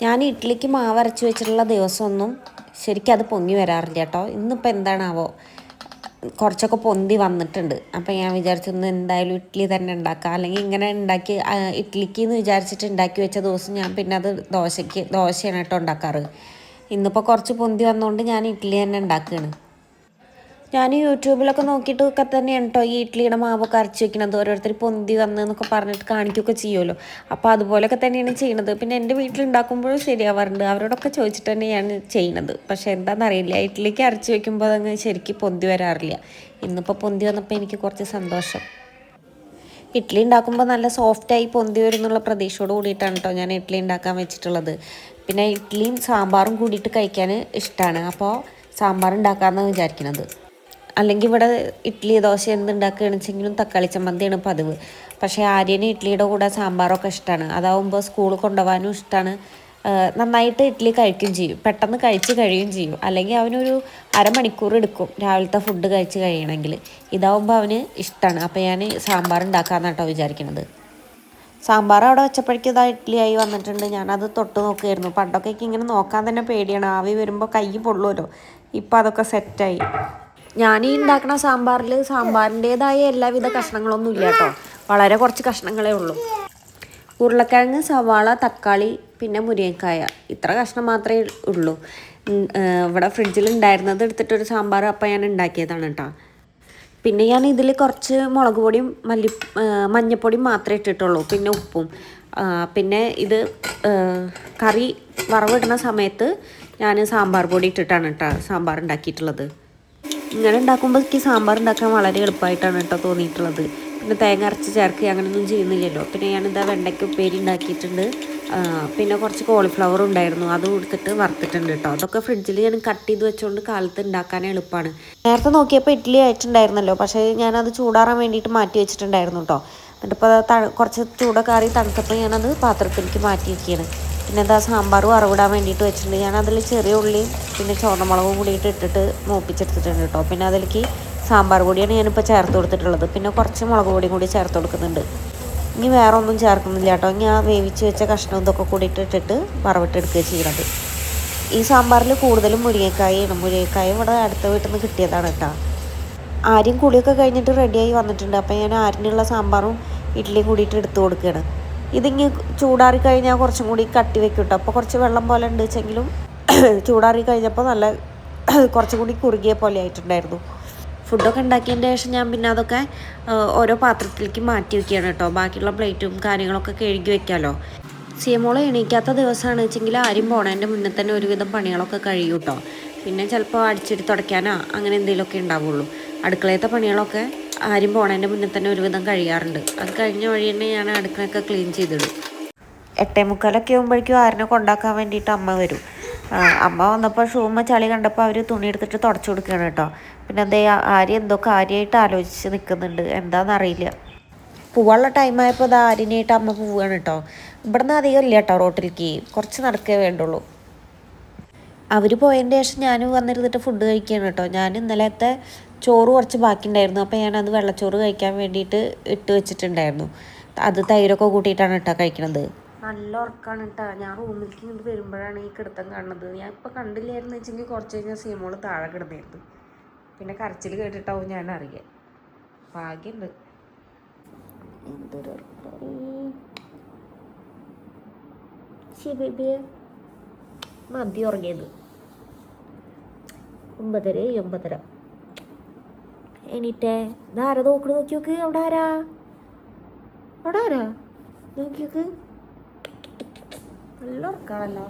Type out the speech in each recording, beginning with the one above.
ഞാൻ ഇഡ്ഡലിക്ക് മാവ് അരച്ച് വെച്ചിട്ടുള്ള ദിവസമൊന്നും ശരിക്കും അത് പൊങ്ങി വരാറില്ല കേട്ടോ. ഇന്നിപ്പോൾ എന്താണാവോ കുറച്ചൊക്കെ പൊന്തി വന്നിട്ടുണ്ട്. അപ്പോൾ ഞാൻ വിചാരിച്ചു ഇന്ന് എന്തായാലും ഇഡ്ഡലി തന്നെ ഉണ്ടാക്കാം. അല്ലെങ്കിൽ ഇങ്ങനെ ഉണ്ടാക്കി ഇഡ്ഡലിക്ക് എന്ന് വിചാരിച്ചിട്ട് ഉണ്ടാക്കി വെച്ച ദിവസം ഞാൻ പിന്നെ അത് ദോശയാണ് കേട്ടോ ഉണ്ടാക്കാറ്. ഇന്നിപ്പോൾ കുറച്ച് പൊന്തി വന്നുകൊണ്ട് ഞാൻ ഇഡ്ഡലി തന്നെ ഉണ്ടാക്കുകയാണ്. ഞാൻ യൂട്യൂബിലൊക്കെ നോക്കിയിട്ടൊക്കെ തന്നെയാണ് കേട്ടോ ഈ ഇഡ്ഡലിയുടെ മാവൊക്കെ അരച്ച് വെക്കണത്. ഓരോരുത്തർ പൊന്തി വന്ന് എന്നൊക്കെ പറഞ്ഞിട്ട് കാണിക്കുകയൊക്കെ ചെയ്യുമല്ലോ. അപ്പോൾ അതുപോലെയൊക്കെ തന്നെയാണ് ചെയ്യണത്. പിന്നെ എൻ്റെ വീട്ടിലുണ്ടാക്കുമ്പോഴും ശരിയാവാറുണ്ട്. അവരോടൊക്കെ ചോദിച്ചിട്ട് തന്നെയാണ് ചെയ്യണത്. പക്ഷേ എന്താണെന്നറിയില്ല, ഇഡ്ഡലിക്ക് അരച്ച് വെക്കുമ്പോൾ അതങ്ങ് ശരിക്കും പൊന്തി വരാറില്ല. ഇന്നിപ്പോൾ പൊന്തി വന്നപ്പോൾ എനിക്ക് കുറച്ച് സന്തോഷം. ഇഡ്ഡലി ഉണ്ടാക്കുമ്പോൾ നല്ല സോഫ്റ്റായി പൊന്തി വരുന്നുള്ള പ്രതീക്ഷയോട് കൂടിയിട്ടാണ് കേട്ടോ ഞാൻ ഇഡ്ഡലി ഉണ്ടാക്കാൻ വെച്ചിട്ടുള്ളത്. പിന്നെ ഇഡ്ഡലിയും സാമ്പാറും കൂടിയിട്ട് കഴിക്കാൻ ഇഷ്ടമാണ്. അപ്പോൾ സാമ്പാർ ഉണ്ടാക്കാമെന്നാണ് വിചാരിക്കുന്നത്. അല്ലെങ്കിൽ ഇവിടെ ഇഡ്ഡലി ദോശ എന്തുണ്ടാക്കുകയാണെന്ന് വെച്ചെങ്കിലും തക്കാളി ചമ്മന്തിയാണ് പതിവ്. പക്ഷേ ആര്യന് ഇഡ്ഡലിയുടെ കൂടെ സാമ്പാറൊക്കെ ഇഷ്ടമാണ്. അതാവുമ്പോൾ സ്കൂളിൽ കൊണ്ടുപോകാനും ഇഷ്ടമാണ്. നന്നായിട്ട് ഇഡ്ഡലി കഴിക്കുകയും ചെയ്യും, പെട്ടെന്ന് കഴിച്ച് കഴിയുകയും ചെയ്യും. അല്ലെങ്കിൽ അവനൊരു അരമണിക്കൂർ എടുക്കും രാവിലത്തെ ഫുഡ് കഴിച്ച് കഴിയണമെങ്കിൽ. ഇതാവുമ്പോൾ അവന് ഇഷ്ടമാണ്. അപ്പോൾ ഞാൻ സാമ്പാർ ഉണ്ടാക്കാമെന്നാണ് കേട്ടോ വിചാരിക്കുന്നത്. സാമ്പാർ അവിടെ വെച്ചപ്പോഴേക്കും ഇതാ ഇഡ്ഡലിയായി വന്നിട്ടുണ്ട്. ഞാനത് തൊട്ട് നോക്കുകയായിരുന്നു. പണ്ടൊക്കെ ഇങ്ങനെ നോക്കാൻ തന്നെ പേടിയാണ്, ആവി വരുമ്പോൾ കൈ പൊള്ളുമല്ലോ. ഇപ്പോൾ അതൊക്കെ സെറ്റായി. ഞാൻ ഈ ഉണ്ടാക്കുന്ന സാമ്പാറിൻ്റേതായ എല്ലാവിധ കഷ്ണങ്ങളൊന്നും ഇല്ല കേട്ടോ. വളരെ കുറച്ച് കഷ്ണങ്ങളേ ഉള്ളൂ. ഉരുളക്കിഴങ്ങ്, സവാള, തക്കാളി, പിന്നെ മുരിങ്ങക്കായ, ഇത്ര കഷ്ണം മാത്രമേ ഉള്ളൂ. ഇവിടെ ഫ്രിഡ്ജിൽ ഉണ്ടായിരുന്നത് എടുത്തിട്ടൊരു സാമ്പാർ അപ്പം ഞാൻ ഉണ്ടാക്കിയതാണ് കേട്ടോ. പിന്നെ ഞാൻ ഇതിൽ കുറച്ച് മുളക് പൊടിയും മഞ്ഞൾപ്പൊടിയും മാത്രമേ ഇട്ടിട്ടുള്ളൂ, പിന്നെ ഉപ്പും. പിന്നെ ഇത് കറി വറവിടുന്ന സമയത്ത് ഞാൻ സാമ്പാർ പൊടി ഇട്ടിട്ടാണ് കേട്ടോ സാമ്പാർ ഉണ്ടാക്കിയിട്ടുള്ളത്. ഇങ്ങനെ ഉണ്ടാക്കുമ്പോൾ എനിക്ക് സാമ്പാർ ഉണ്ടാക്കാൻ വളരെ എളുപ്പമായിട്ടാണ് കേട്ടോ തോന്നിയിട്ടുള്ളത്. പിന്നെ തേങ്ങ അരച്ച് ചേർക്കുക അങ്ങനെയൊന്നും ചെയ്യുന്നില്ലല്ലോ. പിന്നെ ഞാനിതാ വെണ്ടയ്ക്ക് ഉപ്പേരി ഉണ്ടാക്കിയിട്ടുണ്ട്. പിന്നെ കുറച്ച് കോളിഫ്ലവർ ഉണ്ടായിരുന്നു, അത് കൊടുത്തിട്ട് വറുത്തിട്ടുണ്ട് കേട്ടോ. അതൊക്കെ ഫ്രിഡ്ജിൽ ഞാൻ കട്ട് ചെയ്ത് വെച്ചുകൊണ്ട് കാലത്ത് ഉണ്ടാക്കാൻ എളുപ്പമാണ്. നേരത്തെ നോക്കിയപ്പോൾ ഇഡ്ഡലി ആയിട്ടുണ്ടായിരുന്നല്ലോ, പക്ഷേ ഞാനത് ചൂടാറാൻ വേണ്ടിയിട്ട് മാറ്റി വെച്ചിട്ടുണ്ടായിരുന്നു കേട്ടോ. എന്നിട്ടിപ്പോൾ കുറച്ച് ചൂടൊക്കെ ആറി തണുത്തപ്പോൾ ഞാനത് പാത്രത്തിലേക്ക് മാറ്റി വയ്ക്കുകയാണ്. പിന്നെ എന്താ സാമ്പാർ വറവിടാൻ വേണ്ടിയിട്ട് വെച്ചിട്ടുണ്ട്. ഞാനതിൽ ചെറിയ ഉള്ളിയും പിന്നെ ചുവന്നമുളകും കൂടിയിട്ട് ഇട്ടിട്ട് മൂപ്പിച്ചെടുത്തിട്ടുണ്ട് കേട്ടോ. പിന്നെ അതിലേക്ക് സാമ്പാർ പൊടിയാണ് ഞാനിപ്പോൾ ചേർത്ത് കൊടുത്തിട്ടുള്ളത്. പിന്നെ കുറച്ച് മുളക് പൊടിയും കൂടി ചേർത്ത് കൊടുക്കുന്നുണ്ട്. ഇനി വേറെ ഒന്നും ചേർക്കുന്നില്ല കേട്ടോ. ഇനി ആ വേവിച്ച് വെച്ച കഷ്ണം ഇതൊക്കെ കൂടിയിട്ട് ഇട്ടിട്ട് വറവിട്ടെടുക്കുക ചെയ്യുന്നത്. ഈ സാമ്പാറിൽ കൂടുതലും മുരിങ്ങക്കായാണ്. മുരിങ്ങക്കായ ഇവിടെ അടുത്ത വീട്ടിൽ നിന്ന് കിട്ടിയതാണ് കേട്ടോ. ആരും കുളിയൊക്കെ കഴിഞ്ഞിട്ട് റെഡിയായി വന്നിട്ടുണ്ട്. അപ്പോൾ ഞാൻ ആരിനുള്ള സാമ്പാറും ഇഡ്ഡലിയും കൂടിയിട്ട് എടുത്തു കൊടുക്കുകയാണ്. ഇതിങ്ങ് ചൂടാറി കഴിഞ്ഞാൽ കുറച്ചും കൂടി കട്ടി വെക്കും കേട്ടോ. അപ്പോൾ കുറച്ച് വെള്ളം പോലെ ഉണ്ട് വെച്ചെങ്കിലും ചൂടാറി കഴിഞ്ഞപ്പോൾ നല്ല കുറച്ചും കൂടി കുറുകിയ പോലെ ആയിട്ടുണ്ടായിരുന്നു. ഫുഡൊക്കെ ഉണ്ടാക്കിയതിൻ്റെ ശേഷം ഞാൻ പിന്നെ അതൊക്കെ ഓരോ പാത്രത്തിലേക്ക് മാറ്റി വയ്ക്കുകയാണ് കേട്ടോ. ബാക്കിയുള്ള പ്ലേറ്റും കാര്യങ്ങളൊക്കെ കഴുകി വെക്കാമല്ലോ. സിയമോളെ എണീക്കാത്ത ദിവസമാണ് വെച്ചെങ്കിൽ ആരും പോണതിൻ്റെ മുന്നേ തന്നെ ഒരുവിധം പണികളൊക്കെ കഴിയും കേട്ടോ. പിന്നെ ചിലപ്പോൾ അടിച്ചിട്ട് തുടയ്ക്കാനോ അങ്ങനെ എന്തെങ്കിലുമൊക്കെ ഉണ്ടാവുള്ളൂ. അടുക്കളയത്തെ പണികളൊക്കെ ആരും പോണതിൻ്റെ മുന്നേ തന്നെ ഒരുവിധം കഴിയാറുണ്ട്. അത് കഴിഞ്ഞ വഴി തന്നെ ഞാൻ അടുക്കളയൊക്കെ ക്ലീൻ ചെയ്തിടും. 8:45 ആകുമ്പോഴേക്കും ആരിനെ കൊണ്ടാക്കാൻ വേണ്ടിയിട്ട് അമ്മ വരും. അമ്മ വന്നപ്പോൾ ഷൂമ്മ ചളി കണ്ടപ്പോൾ അവർ തുണി എടുത്തിട്ട് തുടച്ചു കൊടുക്കുകയാണ് കേട്ടോ. പിന്നെ എന്തേ ആര്യ എന്തോ കാര്യമായിട്ട് ആലോചിച്ച് നിൽക്കുന്നുണ്ട്, എന്താണെന്നറിയില്ല. പോവാനുള്ള ടൈമായപ്പോൾ അത് ആര്യനായിട്ട് അമ്മ പോവുകയാണ് കേട്ടോ. ഇവിടെ നിന്ന് അധികം ഇല്ല കേട്ടോ, റോട്ടിലേക്ക് കുറച്ച് നടക്കേ വേണ്ടുള്ളൂ. അവർ പോയതിൻ്റെ ശേഷം ഞാനും വന്നിരുന്നിട്ട് ഫുഡ് കഴിക്കുകയാണ് കേട്ടോ. ഞാൻ ഇന്നലത്തെ ചോറ് കുറച്ച് ബാക്കിയുണ്ടായിരുന്നു. അപ്പോൾ ഞാനത് വെള്ളച്ചോറ് കഴിക്കാൻ വേണ്ടിയിട്ട് ഇട്ട് വെച്ചിട്ടുണ്ടായിരുന്നു. അത് തൈരൊക്കെ കൂട്ടിയിട്ടാണ് കേട്ടോ കഴിക്കണത്. നല്ല ഉറക്കമാണ് കേട്ടോ. ഞാൻ റൂമിലേക്ക് ഇങ്ങോട്ട് വരുമ്പോഴാണ് ഈ കിടത്തം കാണുന്നത്. ഞാൻ ഇപ്പോൾ കണ്ടില്ലായിരുന്നു വെച്ചെങ്കിൽ കുറച്ച് കഴിഞ്ഞാൽ സീമോള് താഴെ കിടന്നായിരുന്നു. പിന്നെ കരച്ചിൽ കേട്ടിട്ടാവും ഞാൻ അറിയാം. ഭാഗ്യമുണ്ട്. എന്തൊരു മതി ഉറങ്ങിയത് 9:09. എണീറ്റേ ഇതാരാ നോക്കി നോക്ക്. അവിടെ ആരാ നോക്കി നോക്ക്. നല്ല ഉറക്കാണല്ലോ.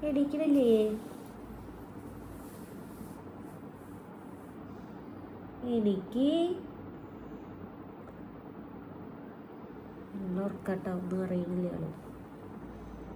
എണീക്കണില്ലേ? എനിക്ക് നല്ല ഉറക്കാട്ടോ, ഒന്നും അറിയുന്നില്ല.